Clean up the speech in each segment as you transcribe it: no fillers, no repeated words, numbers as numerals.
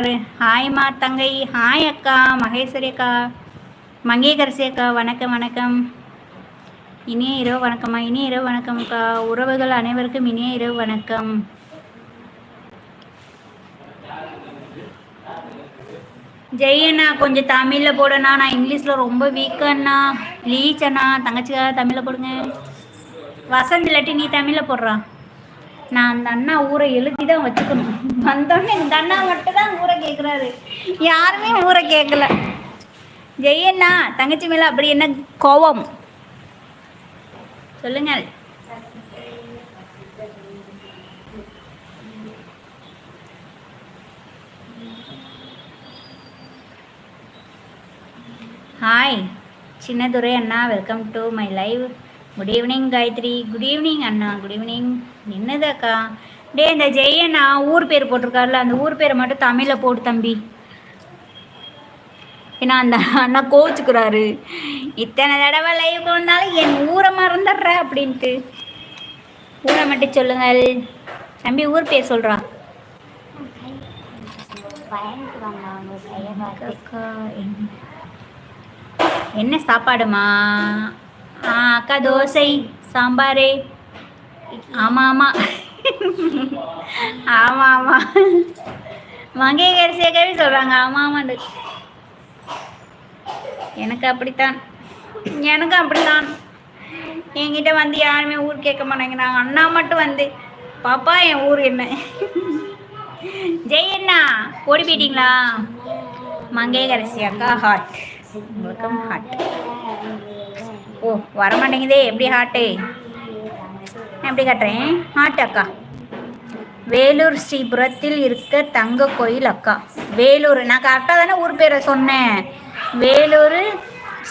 ஹாய்மா தங்கை. ஹாய் அக்கா மகேஸ்வரி அக்கா, மங்கேகரசி அக்கா. வணக்கம் வணக்கம். இனிய இரவு வணக்கம்மா. இனிய இரவு வணக்கம் அக்கா. உறவுகள் அனைவருக்கும் இனிய இரவு வணக்கம். ஜெயண்ணா கொஞ்சம் தமிழில் போடணா, நான் இங்கிலீஷில் ரொம்ப வீக்கண்ணா. ப்ளீஸ் அண்ணா, தங்கச்சிக்கா தமிழில் போடுங்க. வசந்த் இல்லாட்டி நீ தமிழில் போடுறான். நான் அந்த அண்ணா ஊரை எழுதி தான் வச்சுக்கணும். வந்தோடனே இந்த அண்ணா மட்டும் தான் ஊரை கேட்குறாரு, யாருமே ஊரை கேட்கல. ஜெயண்ணா தங்கச்சி மேலே அப்படி என்ன கோபம் சொல்லுங்கள். ஹாய் சின்னதுரை அண்ணா, welcome to my live. Good evening Gayathri. Good evening அண்ணா. Good evening. என்னது அக்கா? டே இந்த ஜெயண்ணா ஊர் பேர் போட்டிருக்காருல, அந்த ஊர் பேரை மட்டும் தமிழில் போட்டு தம்பி. ஏன்னா அந்த அண்ணா கோச்சுக்கிறாரு, இத்தனை தடவை லைவுக்கு வந்தாலும் என் ஊரை மறந்துடுற அப்படின்ட்டு. ஊரை மட்டும் சொல்லுங்கள் தம்பி. ஊர் பேர் சொல்கிறா. என்ன சாப்பாடுமா? அக்கா தோசை சாம்பார். ஆமாம் ஆமாம் ஆமாம் ஆமாம். மங்கேகரசியாகவே சொல்கிறாங்க ஆமாம் ஆமாண்டு. எனக்கு அப்படித்தான். என்கிட்ட வந்து யாருமே ஊர் கேட்க மாட்டேங்கிறாங்க. அண்ணா மட்டும் வந்து பாப்பா என் ஊர் என்ன. ஜெயண்ணா ஓடி போயிட்டீங்களா? மங்கேகரசி அக்கா ஹாட். Welcome hot. ஓ வரமாட்டேங்குதே, எப்படி ஹாட்டு? நான் எப்படி காட்டுறேன் ஹாட் அக்கா. வேலூர் ஸ்ரீபுரத்தில் இருக்க தங்க கோயில் அக்கா. வேலூர் நான் கரெக்டாக தானே ஊர் பேரை சொன்னேன். வேலூர்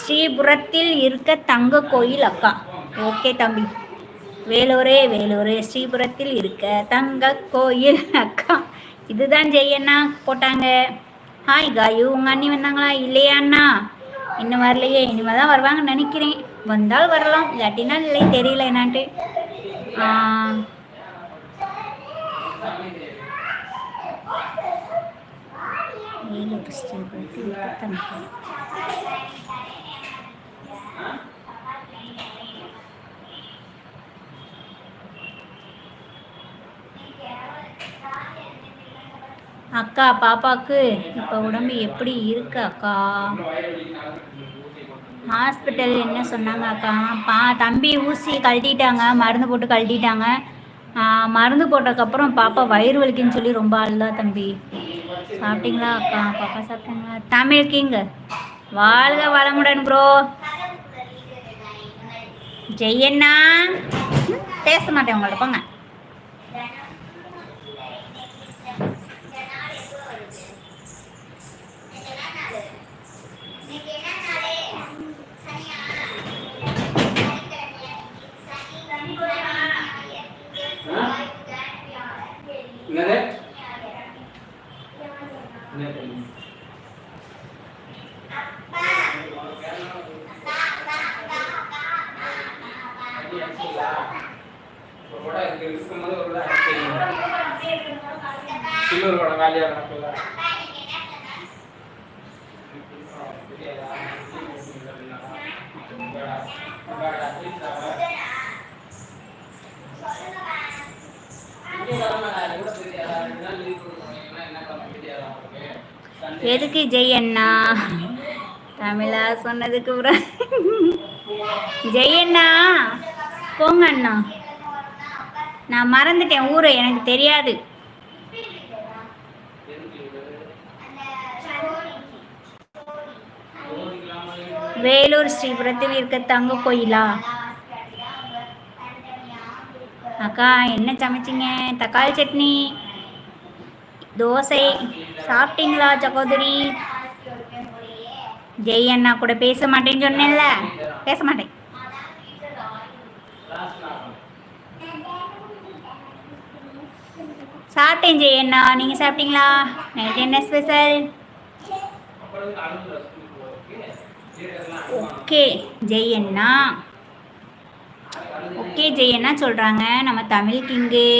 ஸ்ரீபுரத்தில் இருக்க தங்க கோயில் அக்கா. ஓகே தம்பி. வேலூரே வேலூர் ஸ்ரீபுரத்தில் இருக்க தங்க கோயில் அக்கா. இதுதான் ஜெயண்ணா போட்டாங்க. ஹாய் காயு, உங்கள் அண்ணி வந்தாங்களா? இல்லையா அண்ணா? இன்னும் வரலையே, இனிமேல் தான் வருவாங்கன்னு நினைக்கிறேன். வந்தால் வரலாம், இல்லாட்டினா இல்லை, தெரியல என்னான்ட்டு. அக்கா பாப்பாவுக்கு இப்போ உடம்பு எப்படி இருக்கு அக்கா? ஹாஸ்பிட்டல் என்ன சொன்னாங்க அக்கா? தம்பி ஊசி கழட்டிட்டாங்க, மருந்து போட்டு கழட்டிட்டாங்க. மருந்து போட்டதுக்கப்புறம் பாப்பா வயிறு வலிக்குன்னு சொல்லி ரொம்ப அழுதா தம்பி. சாப்பிட்டீங்களா அக்கா? பாப்பா சாப்பிட்டீங்களா? தமிழ் கிங் வாழ்க வளமுடன் ப்ரோ. ஜெயண்ணா பேச மாட்டேன் உங்கள்ட்ட, போங்க. எதுக்கு ஜெயண்ணா தமிழா சொன்னதுக்கு அப்புறம்? ஜெயண்ணா போங்க அண்ணா, நான் மறந்துட்டேன் ஊரை, எனக்கு தெரியாது. வேலூர் ஸ்ரீபுரத்தில் இருக்க தங்க கோயிலா அக்கா? என்ன சமைச்சிங்க? தக்காளி சட்னி, தோசை. சாப்பிட்டீங்களா சகோதரி? ஜெய் அண்ணா கூட பேச மாட்டேன்னு சொன்னேன்ல, பேச மாட்டேன். சாப்பிட்டேன் ஜெய் அண்ணா, நீங்க சாப்பிட்டீங்களா? நைட் என்ன ஸ்பெஷல்? ஓகே ஜெய் அண்ணா, ஓகே ஜெய் அண்ணா சொல்றாங்க நம்ம தமிழ் கிங்கு.